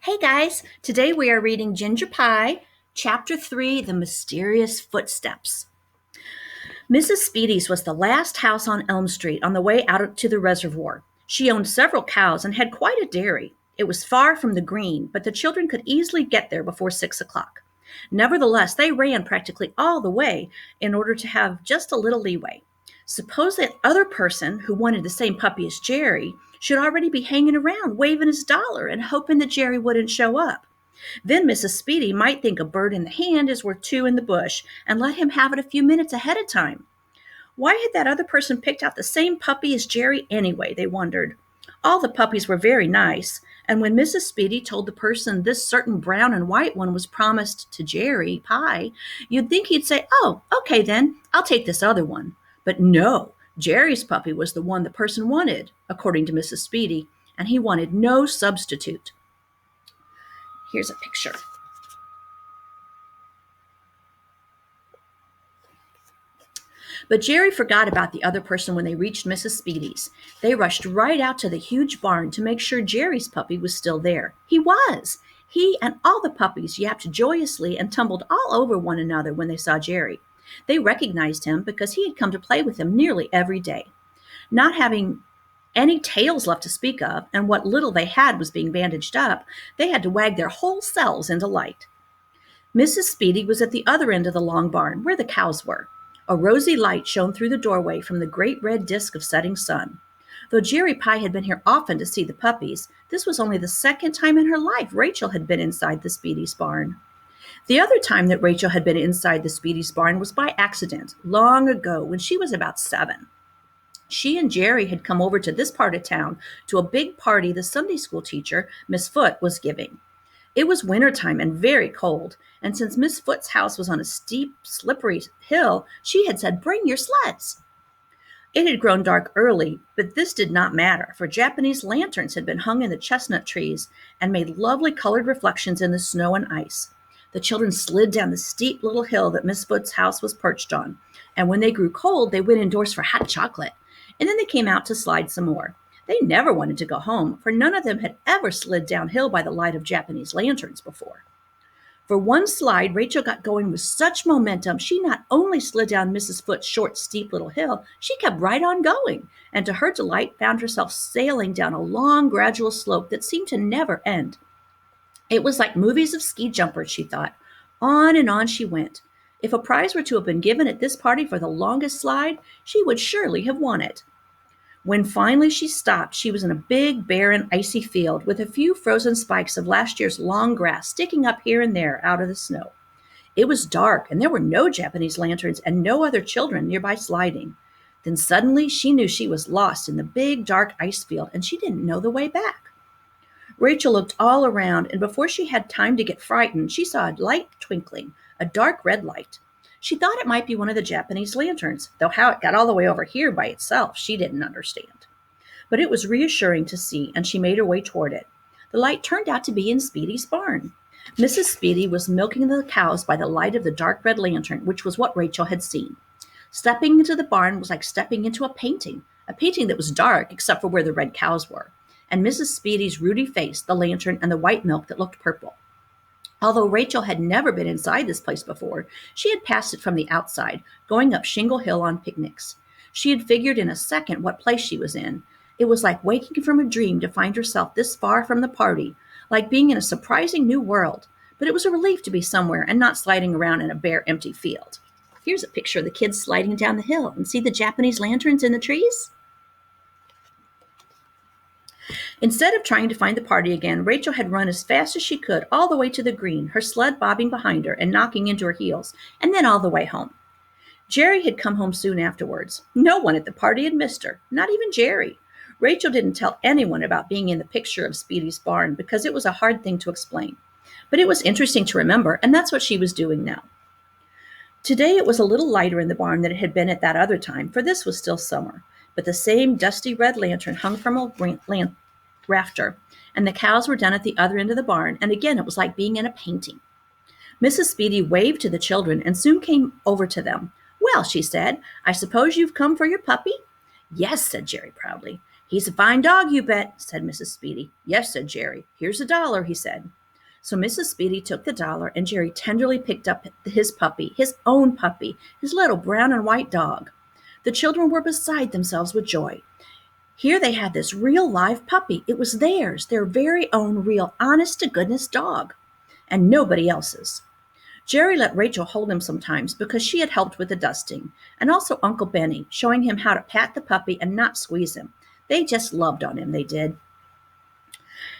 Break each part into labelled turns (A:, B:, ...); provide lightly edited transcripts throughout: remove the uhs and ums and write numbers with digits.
A: Hey guys, today we are reading Ginger Pie, Chapter 3 The Mysterious Footsteps. Mrs. Speedy's was the last house on Elm Street on the way out to the reservoir. She owned several cows and had quite a dairy. It was far from the green, but the children could easily get there before 6 o'clock. Nevertheless, they ran practically all the way in order to have just a little leeway. Suppose that other person who wanted the same puppy as Jerry should already be hanging around waving his dollar and hoping that Jerry wouldn't show up. Then Mrs. Speedy might think a bird in the hand is worth two in the bush and let him have it a few minutes ahead of time. Why had that other person picked out the same puppy as Jerry anyway, they wondered. All the puppies were very nice, and when Mrs. Speedy told the person this certain brown and white one was promised to Jerry Pie, you'd think he'd say, "Oh, okay then, I'll take this other one." But no, Jerry's puppy was the one the person wanted, according to Mrs. Speedy, and he wanted no substitute. Here's a picture. But Jerry forgot about the other person when they reached Mrs. Speedy's. They rushed right out to the huge barn to make sure Jerry's puppy was still there. He was. He and all the puppies yapped joyously and tumbled all over one another when they saw Jerry. They recognized him because he had come to play with them nearly every day. Not having any tails left to speak of, and what little they had was being bandaged up, they had to wag their whole selves in delight. Mrs. Speedy was at the other end of the long barn, where the cows were. A rosy light shone through the doorway from the great red disk of setting sun. Though Jerry Pie had been here often to see the puppies, this was only the second time in her life Rachel had been inside the Speedy's barn. The other time that Rachel had been inside the Speedy's barn was by accident, long ago, when she was about 7. She and Jerry had come over to this part of town to a big party the Sunday school teacher, Miss Foote, was giving. It was wintertime and very cold, and since Miss Foote's house was on a steep, slippery hill, she had said, "Bring your sleds." It had grown dark early, but this did not matter, for Japanese lanterns had been hung in the chestnut trees and made lovely colored reflections in the snow and ice. The children slid down the steep little hill that Miss Foote's house was perched on, and when they grew cold, they went indoors for hot chocolate, and then they came out to slide some more. They never wanted to go home, for none of them had ever slid downhill by the light of Japanese lanterns before. For one slide, Rachel got going with such momentum, she not only slid down Mrs. Foote's short, steep little hill, she kept right on going, and to her delight found herself sailing down a long, gradual slope that seemed to never end. It was like movies of ski jumpers, she thought. On she went. If a prize were to have been given at this party for the longest slide, she would surely have won it. When finally she stopped, she was in a big, barren, icy field with a few frozen spikes of last year's long grass sticking up here and there out of the snow. It was dark, and there were no Japanese lanterns and no other children nearby sliding. Then suddenly she knew she was lost in the big, dark ice field, and she didn't know the way back. Rachel looked all around, and before she had time to get frightened, she saw a light twinkling, a dark red light. She thought it might be one of the Japanese lanterns, though how it got all the way over here by itself, she didn't understand. But it was reassuring to see, and she made her way toward it. The light turned out to be in Speedy's barn. Mrs. Speedy was milking the cows by the light of the dark red lantern, which was what Rachel had seen. Stepping into the barn was like stepping into a painting that was dark except for where the red cows were, and Mrs. Speedy's ruddy face, the lantern, and the white milk that looked purple. Although Rachel had never been inside this place before, she had passed it from the outside, going up Shingle Hill on picnics. She had figured in a second what place she was in. It was like waking from a dream to find herself this far from the party, like being in a surprising new world. But it was a relief to be somewhere and not sliding around in a bare, empty field. Here's a picture of the kids sliding down the hill, and see the Japanese lanterns in the trees? Instead of trying to find the party again, Rachel had run as fast as she could all the way to the green, her sled bobbing behind her and knocking into her heels, and then all the way home. Jerry had come home soon afterwards. No one at the party had missed her, not even Jerry. Rachel didn't tell anyone about being in the picture of Speedy's barn because it was a hard thing to explain. But it was interesting to remember, and that's what she was doing now. Today it was a little lighter in the barn than it had been at that other time, for this was still summer. But the same dusty red lantern hung from a rafter, and the cows were down at the other end of the barn, and again it was like being in a painting. Mrs. Speedy waved to the children and soon came over to them. "Well," she said, "I suppose you've come for your puppy?" "Yes," said Jerry proudly. "He's a fine dog, you bet," said Mrs. Speedy. "Yes," said Jerry. "Here's $1," he said. So Mrs. Speedy took the dollar, and Jerry tenderly picked up his puppy, his own puppy, his little brown and white dog. The children were beside themselves with joy. Here they had this real live puppy. It was theirs, their very own real honest to goodness dog, and nobody else's. Jerry let Rachel hold him sometimes because she had helped with the dusting, and also Uncle Benny, showing him how to pat the puppy and not squeeze him. They just loved on him, they did.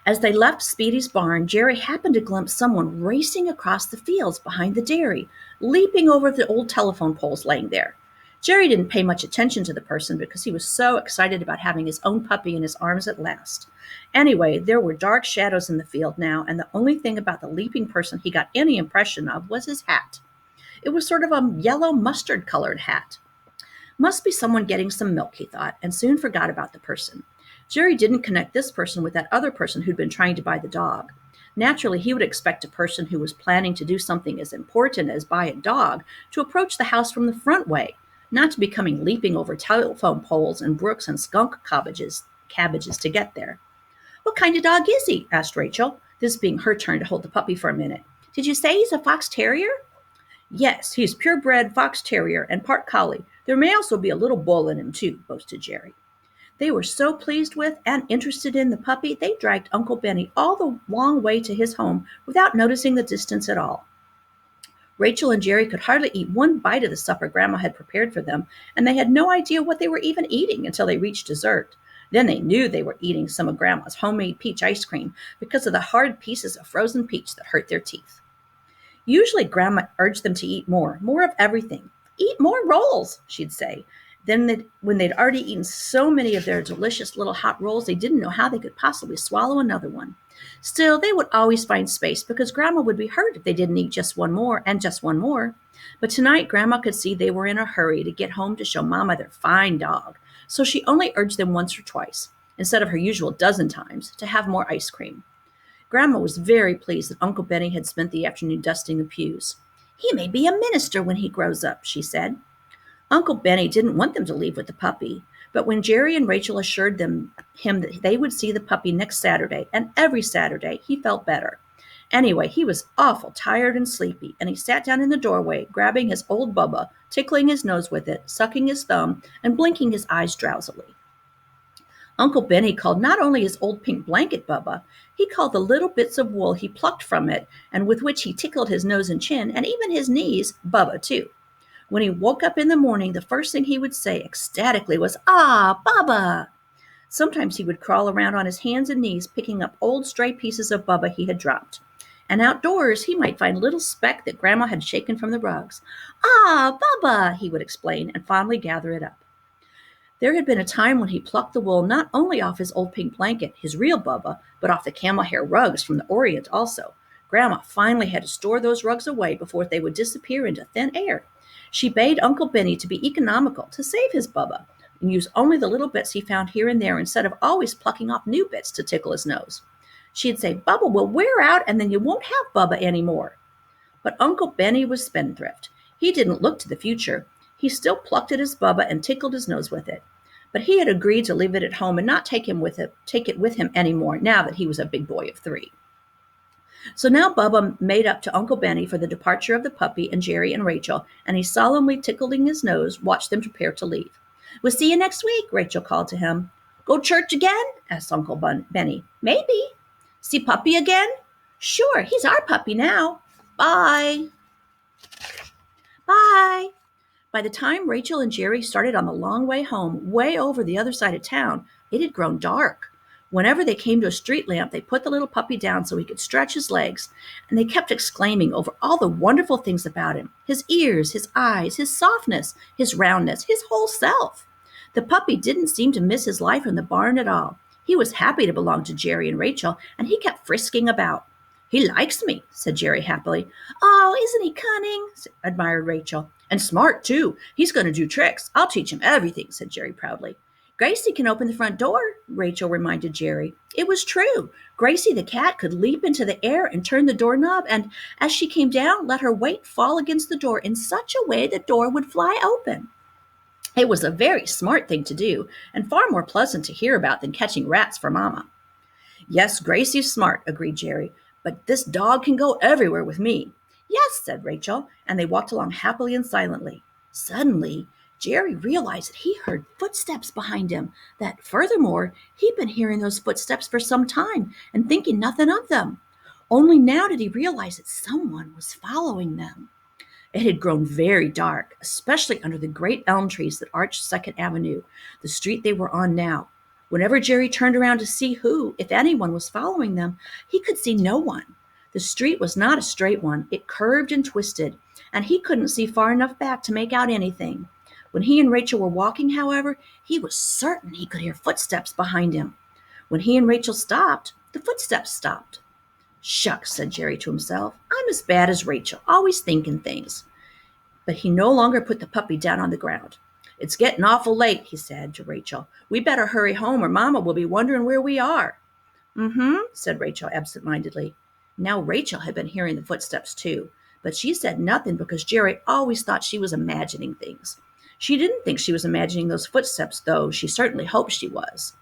A: As they left Speedy's barn, Jerry happened to glimpse someone racing across the fields behind the dairy, leaping over the old telephone poles laying there. Jerry didn't pay much attention to the person because he was so excited about having his own puppy in his arms at last. Anyway, there were dark shadows in the field now, and the only thing about the leaping person he got any impression of was his hat. It was sort of a yellow mustard-colored hat. Must be someone getting some milk, he thought, and soon forgot about the person. Jerry didn't connect this person with that other person who'd been trying to buy the dog. Naturally, he would expect a person who was planning to do something as important as buy a dog to approach the house from the front way, not to be coming leaping over telephone poles and brooks and skunk cabbages to get there. "What kind of dog is he?" asked Rachel, this being her turn to hold the puppy for a minute. "Did you say he's a fox terrier?" "Yes, he's purebred fox terrier and part collie. There may also be a little bull in him, too," boasted Jerry. They were so pleased with and interested in the puppy, they dragged Uncle Benny all the long way to his home without noticing the distance at all. Rachel and Jerry could hardly eat one bite of the supper Grandma had prepared for them, and they had no idea what they were even eating until they reached dessert. Then they knew they were eating some of Grandma's homemade peach ice cream because of the hard pieces of frozen peach that hurt their teeth. Usually Grandma urged them to eat more of everything. "Eat more rolls," she'd say. Then when they'd already eaten so many of their delicious little hot rolls, they didn't know how they could possibly swallow another one. Still, they would always find space because Grandma would be hurt if they didn't eat just one more and just one more. But tonight, Grandma could see they were in a hurry to get home to show Mama their fine dog, so she only urged them once or twice, instead of her usual dozen times, to have more ice cream. Grandma was very pleased that Uncle Benny had spent the afternoon dusting the pews. "He may be a minister when he grows up," she said. Uncle Benny didn't want them to leave with the puppy, but when Jerry and Rachel assured him that they would see the puppy next Saturday and every Saturday, he felt better. Anyway, he was awful tired and sleepy, and he sat down in the doorway, grabbing his old Bubba, tickling his nose with it, sucking his thumb, and blinking his eyes drowsily. Uncle Benny called not only his old pink blanket Bubba, he called the little bits of wool he plucked from it and with which he tickled his nose and chin, and even his knees, Bubba too. When he woke up in the morning, the first thing he would say ecstatically was, "Ah, Bubba!" Sometimes he would crawl around on his hands and knees, picking up old stray pieces of Bubba he had dropped. And outdoors, he might find a little speck that Grandma had shaken from the rugs. "Ah, Bubba!" he would explain and fondly gather it up. There had been a time when he plucked the wool not only off his old pink blanket, his real Bubba, but off the camel hair rugs from the Orient also. Grandma finally had to store those rugs away before they would disappear into thin air. She bade Uncle Benny to be economical, to save his Bubba, and use only the little bits he found here and there instead of always plucking off new bits to tickle his nose. She'd say, "Bubba will wear out and then you won't have Bubba anymore." But Uncle Benny was spendthrift. He didn't look to the future. He still plucked at his Bubba and tickled his nose with it. But he had agreed to leave it at home and not take it with him anymore now that he was a big boy of 3. So now Bubba made up to Uncle Benny for the departure of the puppy and Jerry and Rachel, and he solemnly tickling his nose watched them prepare to leave. "We'll see you next week," Rachel called to him. "Go church again?" asked Uncle Benny. "Maybe." "See Puppy again?" "Sure, he's our puppy now. Bye." Bye. By the time Rachel and Jerry started on the long way home, way over the other side of town, it had grown dark. Whenever they came to a street lamp, they put the little puppy down so he could stretch his legs, and they kept exclaiming over all the wonderful things about him: his ears, his eyes, his softness, his roundness, his whole self. The puppy didn't seem to miss his life in the barn at all. He was happy to belong to Jerry and Rachel, and he kept frisking about. "He likes me," said Jerry happily. "Oh, isn't he cunning?" admired Rachel. "And smart, too. He's going to do tricks. I'll teach him everything," said Jerry proudly. "Gracie can open the front door," Rachel reminded Jerry. It was true. Gracie the cat could leap into the air and turn the doorknob, and as she came down, let her weight fall against the door in such a way the door would fly open. It was a very smart thing to do, and far more pleasant to hear about than catching rats for Mama. "Yes, Gracie's smart," agreed Jerry, but this dog can go everywhere with me." "Yes," said Rachel, and they walked along happily and silently. Suddenly, Jerry realized that he heard footsteps behind him, that furthermore, he'd been hearing those footsteps for some time and thinking nothing of them. Only now did he realize that someone was following them. It had grown very dark, especially under the great elm trees that arched Second Avenue, the street they were on now. Whenever Jerry turned around to see who, if anyone, was following them, he could see no one. The street was not a straight one. It curved and twisted, and he couldn't see far enough back to make out anything. When he and Rachel were walking, however, he was certain he could hear footsteps behind him. When he and Rachel stopped, the footsteps stopped. "Shucks," said Jerry to himself. "I'm as bad as Rachel, always thinking things." But he no longer put the puppy down on the ground. "It's getting awful late," he said to Rachel. "We better hurry home or Mama will be wondering where we are." "Mm-hmm," said Rachel absent-mindedly. Now Rachel had been hearing the footsteps too, but she said nothing because Jerry always thought she was imagining things. She didn't think she was imagining those footsteps, though she certainly hoped she was.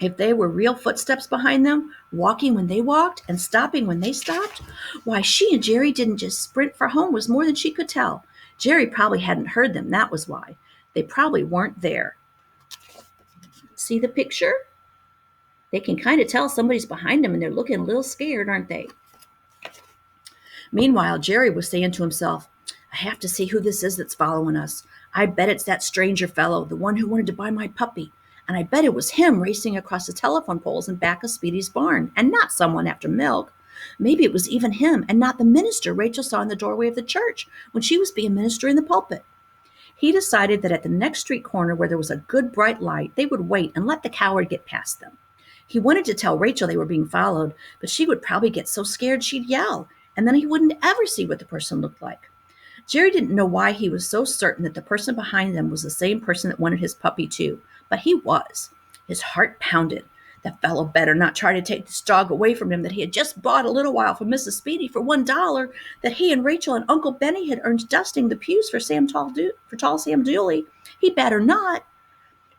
A: If they were real footsteps behind them, walking when they walked and stopping when they stopped, why she and Jerry didn't just sprint for home was more than she could tell. Jerry probably hadn't heard them, that was why. They probably weren't there. See the picture? They can kind of tell somebody's behind them and they're looking a little scared, aren't they? Meanwhile, Jerry was saying to himself, "I have to see who this is that's following us. I bet it's that stranger fellow, the one who wanted to buy my puppy. And I bet it was him racing across the telephone poles in back of Speedy's barn, and not someone after milk. Maybe it was even him and not the minister Rachel saw in the doorway of the church when she was being minister in the pulpit." He decided that at the next street corner where there was a good bright light, they would wait and let the coward get past them. He wanted to tell Rachel they were being followed, but she would probably get so scared she'd yell, and then he wouldn't ever see what the person looked like. Jerry didn't know why he was so certain that the person behind them was the same person that wanted his puppy too, but he was. His heart pounded. The fellow better not try to take this dog away from him that he had just bought a little while from Mrs. Speedy for $1, that he and Rachel and Uncle Benny had earned dusting the pews for Tall Sam Dooley. He better not.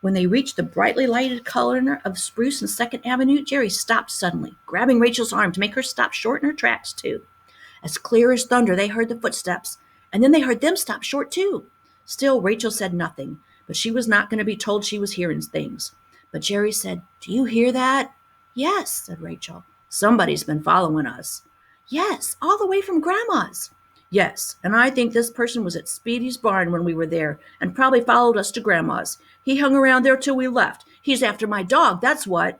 A: When they reached the brightly lighted corner of Spruce and Second Avenue, Jerry stopped suddenly, grabbing Rachel's arm to make her stop short in her tracks too. As clear as thunder, they heard the footsteps, and then they heard them stop short too. Still, Rachel said nothing, but she was not going to be told she was hearing things. But Jerry said, "Do you hear that?" "Yes," said Rachel. "Somebody's been following us." "Yes, all the way from Grandma's." "Yes, and I think this person was at Speedy's barn when we were there and probably followed us to Grandma's. He hung around there till we left. He's after my dog, that's what."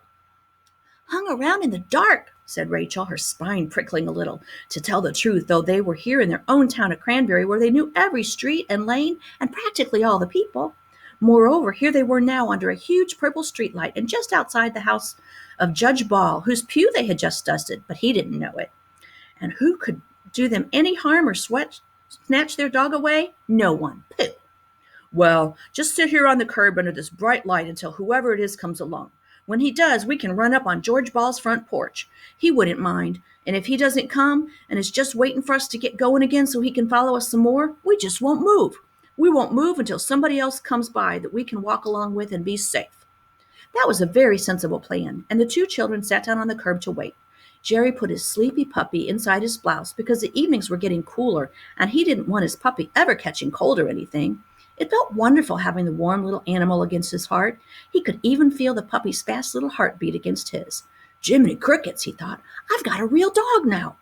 A: "Hung around in the dark," said Rachel, her spine prickling a little. To tell the truth, though, they were here in their own town of Cranberry, where they knew every street and lane and practically all the people. Moreover, here they were now under a huge purple streetlight and just outside the house of Judge Ball, whose pew they had just dusted, but he didn't know it. And who could do them any harm or snatch their dog away? No one. Pooh. "Well, just sit here on the curb under this bright light until whoever it is comes along. When he does, we can run up on George Ball's front porch. He wouldn't mind. And if he doesn't come and is just waiting for us to get going again so he can follow us some more, we just won't move. We won't move until somebody else comes by that we can walk along with and be safe." That was a very sensible plan, and the two children sat down on the curb to wait. Jerry put his sleepy puppy inside his blouse because the evenings were getting cooler, and he didn't want his puppy ever catching cold or anything. It felt wonderful having the warm little animal against his heart. He could even feel the puppy's fast little heartbeat against his. "Jiminy crickets," he thought, "I've got a real dog now."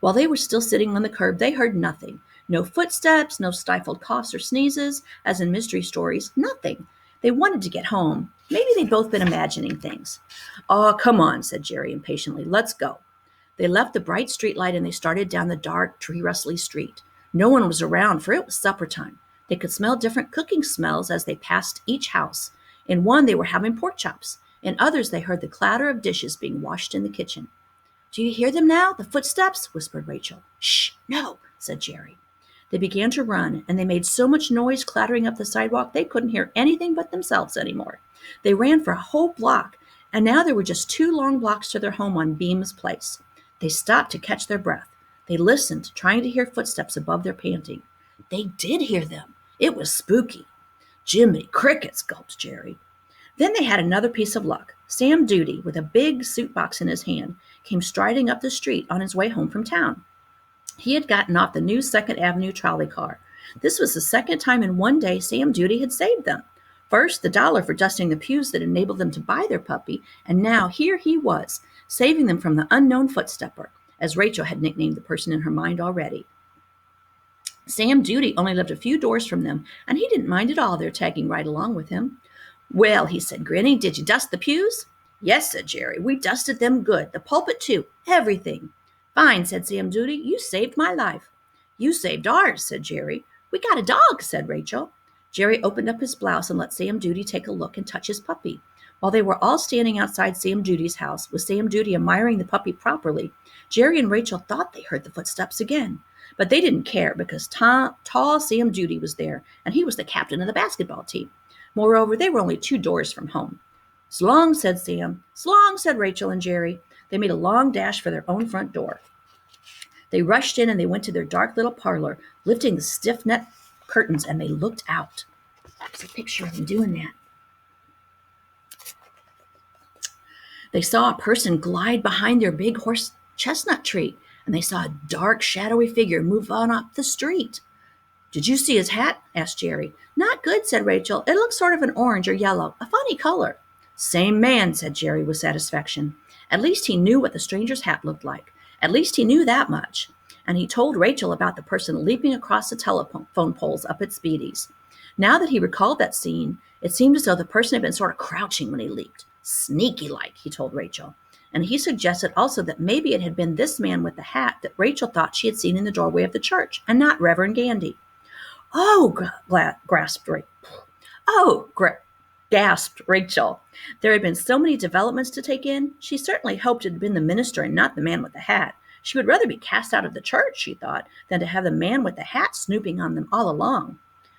A: While they were still sitting on the curb, they heard nothing. No footsteps, no stifled coughs or sneezes, as in mystery stories, nothing. They wanted to get home. Maybe they'd both been imagining things. "Oh, come on," said Jerry impatiently. "Let's go." They left the bright streetlight and they started down the dark, tree-rustly street. No one was around, for it was supper time. They could smell different cooking smells as they passed each house. In one, they were having pork chops. In others, they heard the clatter of dishes being washed in the kitchen. "Do you hear them now, the footsteps?" whispered Rachel. "Shh, no," said Jerry. They began to run, and they made so much noise clattering up the sidewalk they couldn't hear anything but themselves anymore. They ran for a whole block, and now there were just 2 long blocks to their home on Beams Place. They stopped to catch their breath. They listened, trying to hear footsteps above their panting. They did hear them. It was spooky. "Jiminy crickets," gulped Jerry. Then they had another piece of luck. Sam Duty, with a big suit box in his hand. came striding up the street on his way home from town. He had gotten off the new Second Avenue trolley car. This was the second time in one day Sam Duty had saved them. First, the dollar for dusting the pews that enabled them to buy their puppy, and now here he was, saving them from the unknown footstepper, as Rachel had nicknamed the person in her mind already. Sam Duty only lived a few doors from them, and he didn't mind at all their tagging right along with him. "Well," he said, grinning, "did you dust the pews?" "Yes," said Jerry. "We dusted them good. The pulpit, too. Everything." "Fine," said Sam Duty. "You saved my life." "You saved ours," said Jerry. "We got a dog," said Rachel. Jerry opened up his blouse and let Sam Duty take a look and touch his puppy. While they were all standing outside Sam Duty's house, with Sam Duty admiring the puppy properly, Jerry and Rachel thought they heard the footsteps again. But they didn't care because tall Sam Duty was there, and he was the captain of the basketball team. Moreover, they were only 2 doors from home. "S'long," said Sam. "S'long," said Rachel and Jerry. They made a long dash for their own front door. They rushed in and they went to their dark little parlor, lifting the stiff net curtains, and they looked out. There's a picture of them doing that. They saw a person glide behind their big horse chestnut tree, and they saw a dark, shadowy figure move on up the street. "Did you see his hat?" asked Jerry. "Not good," said Rachel. "It looks sort of an orange or yellow, a funny color." "Same man," said Jerry with satisfaction. At least he knew what the stranger's hat looked like. At least he knew that much. And he told Rachel about the person leaping across the telephone poles up at Speedy's. Now that he recalled that scene, it seemed as though the person had been sort of crouching when he leaped. "Sneaky-like," he told Rachel. And he suggested also that maybe it had been this man with the hat that Rachel thought she had seen in the doorway of the church, and not Reverend Gandy. "Oh," gasped Rachel. There had been so many developments to take in. She certainly hoped it had been the minister and not the man with the hat. She would rather be cast out of the church, she thought, than to have the man with the hat snooping on them all along.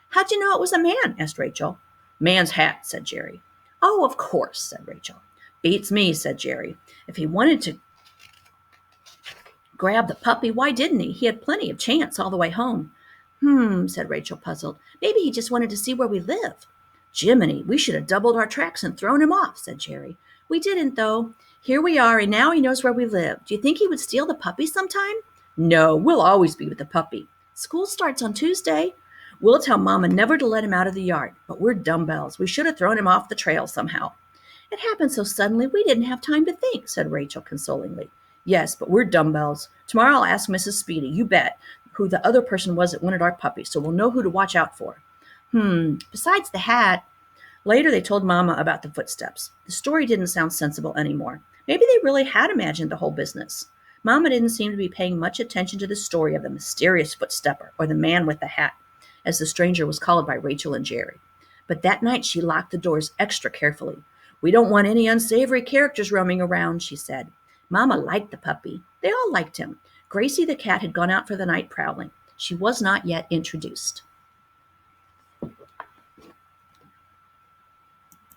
A: "How'd you know it was a man?" asked Rachel. "Man's hat," said Jerry. "Oh, of course," said Rachel. "Beats me," said Jerry. "If he wanted to grab the puppy, why didn't he? He had plenty of chance all the way home." Said Rachel, puzzled. "Maybe he just wanted to see where we live." "Jiminy, we should have doubled our tracks and thrown him off," said Jerry. "We didn't, though. Here we are, and now he knows where we live. Do you think he would steal the puppy sometime?" "No, we'll always be with the puppy. School starts on Tuesday. We'll tell Mama never to let him out of the yard, but we're dumbbells. We should have thrown him off the trail somehow." "It happened so suddenly, we didn't have time to think," said Rachel consolingly. "Yes, but we're dumbbells. Tomorrow I'll ask Mrs. Speedy, you bet, who the other person was that wanted our puppy, so we'll know who to watch out for." Besides the hat. Later, they told Mama about the footsteps. The story didn't sound sensible anymore. Maybe they really had imagined the whole business. Mama didn't seem to be paying much attention to the story of the mysterious footstepper, or the man with the hat, as the stranger was called by Rachel and Jerry. But that night she locked the doors extra carefully. "We don't want any unsavory characters roaming around," she said. Mama liked the puppy. They all liked him. Gracie the cat had gone out for the night prowling. She was not yet introduced.